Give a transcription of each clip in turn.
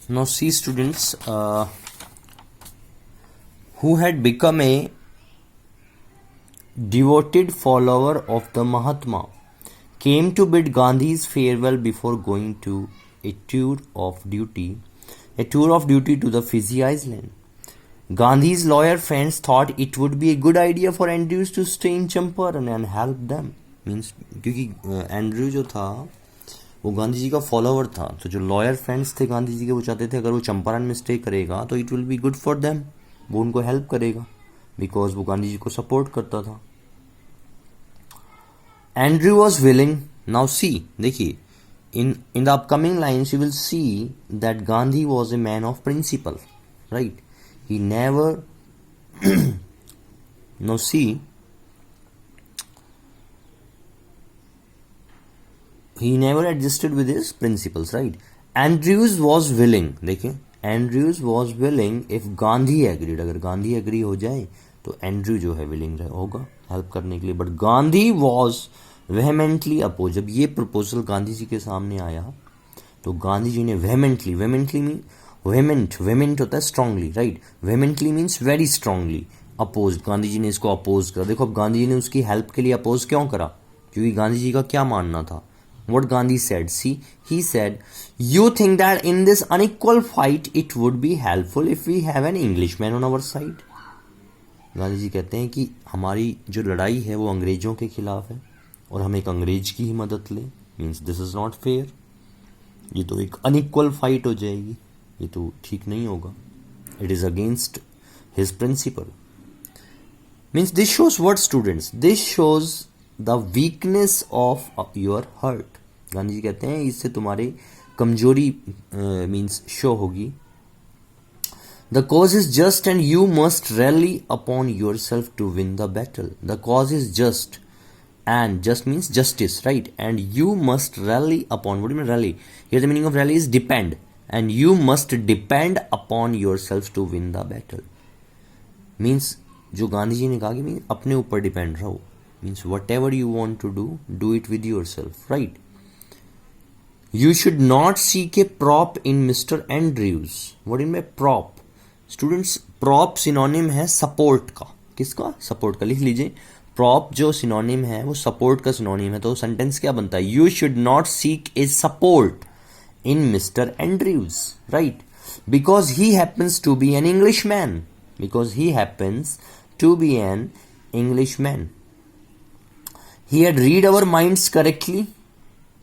Now see students, who had become a devoted follower of the Mahatma, came to bid Gandhi's farewell before going to a tour of duty to the Fiji Island. Gandhi's lawyer friends thought it would be a good idea for Andrews to stay in Champaran and help them. Means क्योंकि Andrew जो था वो गांधी जी का follower था, तो जो lawyer friends थे गांधी जी के वो चाहते थे अगर वो चंपारण में स्टे करेगा तो it will be good for them, वो उनको हेल्प करेगा बिकॉज वो गांधी जी को सपोर्ट करता था. Andrew was willing. Now see देखिए in the upcoming lines you will see that Gandhi was a man of principle, right? He never now see he never adjusted with his principles, right? Andrews was willing. देखिए Andrews was willing if Gandhi agreed. अगर Gandhi agree हो जाए तो Andrew जो है willing होगा help करने के लिए. But Gandhi was vehemently oppose. जब ये प्रपोजल गांधी जी के सामने आया तो गांधी जी ने वेहमेंटली मीन वेहमेंट होता है strongly, right? Vehemently means very strongly oppose. Gandhi ji ने इसको अपोज करा. देखो अब गांधी जी ने उसकी हेल्प के लिए अपोज क्यों करा? क्योंकि गांधी जी का क्या मानना था? What Gandhi said, see, he said, you think that in this unequal fight it would be helpful if we have an Englishman on our side. Gandhi ji कहते हैं कि हमारी जो लड़ाई है वो अंग्रेजों के खिलाफ है और हम एक अंग्रेज की ही मदद लें. Means this is not fair. ये तो एक अनइक्वल फाइट हो जाएगी, ये तो ठीक नहीं होगा. It is against his principle. Means this shows what students, this shows the weakness of your heart. Gandhi ji कहते हैं इससे तुम्हारी कमजोरी मीन्स शो होगी. The cause is just and you must rally upon yourself to win the battle. The cause is just and just means justice, right? And you must rally upon. What do you mean rally? Here the meaning of rally is depend, and you must depend upon yourself to win the battle. Means जो गांधी जी ने कहा कि अपने ऊपर depend रहो. Means whatever you want to do it with yourself, right? You should not seek a prop in Mr. Andrews. What do you mean prop? Students prop synonym है support का. किसका? सपोर्ट का. लिख लीजिए प्रॉप जो synonym है वो support का सिनोनिम है. तो सेंटेंस क्या बनता है? You should not seek a support in mister Andrews, right? Because he happens to be an English man. Because he happens to be an English man. He had read our minds correctly.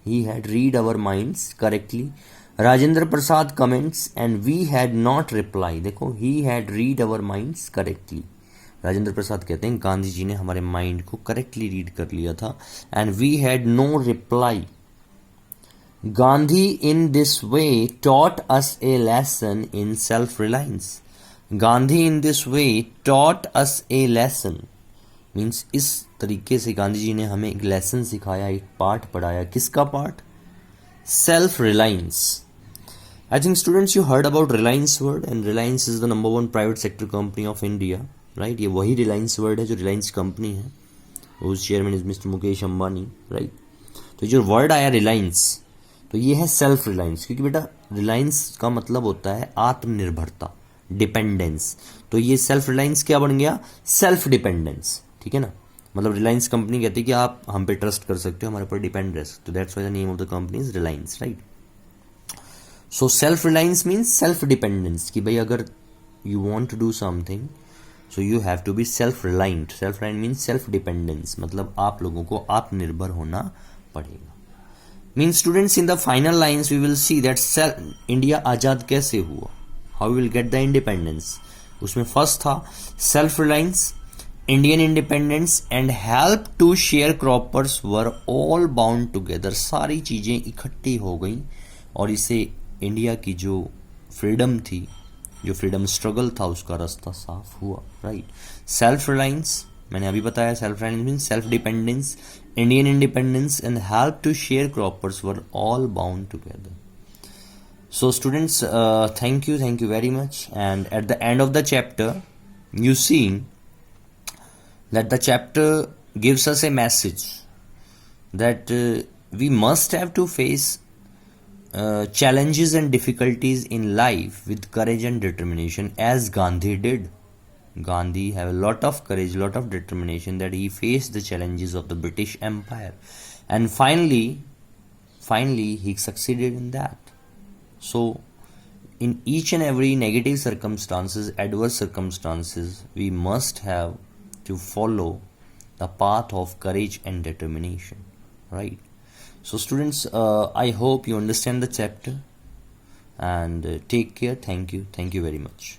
He had read our minds correctly. Rajendra Prasad comments and we had not reply. देखो he had read our minds correctly. Rajendra Prasad कहते हैं गांधी जी ने हमारे mind को correctly read कर लिया था. And we had no reply. Gandhi in this way taught us a lesson in self reliance. Gandhi in this way taught us a lesson means इस तरीके से गांधी जी ने हमें एक लेसन सिखाया, एक पाठ पढ़ाया. किसका पाठ? Self reliance. I think students you heard about Reliance word and Reliance is the number 1 private sector company of India, right? ये वही रिलायंस वर्ड है जो रिलायंस कंपनी है, उस chairman is mister Mukesh Ambani, right? तो जो वर्ड आया रिलायंस, तो ये है सेल्फ रिलायंस. क्योंकि बेटा रिलायंस का मतलब होता है आत्मनिर्भरता, डिपेंडेंस. तो ये सेल्फ रिलायंस क्या बन गया? Self dependence. ठीक है ना? मतलब रिलायंस कंपनी कहती है कि आप हम पे ट्रस्ट कर सकते हो, हमारे ऊपर डिपेंड रह सकते हो. That's why the name of the company is Reliance, right? So self reliance means self dependence. कि भाई अगर you want to do something so you have to be self reliant. Self reliant means self dependence, मतलब आप लोगों को आत्मनिर्भर होना पड़ेगा. Means students in the final lines we will see that India आजाद कैसे हुआ, how will get the independence. उसमें फर्स्ट था self reliance, Indian independence and help to share croppers were all bound together. सारी चीजें इकट्ठी हो गई और इससे इंडिया की जो फ्रीडम थी, जो फ्रीडम स्ट्रगल था, उसका रास्ता साफ हुआ, राइट? सेल्फ रिलायंस मैंने अभी बताया. Self reliance mean self dependence, Indian independence and help to share croppers were all bound together. So students, thank you very much. And at the end of the chapter, you see that the chapter gives us a message that we must have to face challenges and difficulties in life with courage and determination as Gandhi did. Gandhi had a lot of courage, lot of determination, that he faced the challenges of the British Empire, and finally he succeeded in that. So in each and every negative circumstances, adverse circumstances, we must have to follow the path of courage and determination, right? So students, I hope you understand the chapter, and take care. Thank you very much.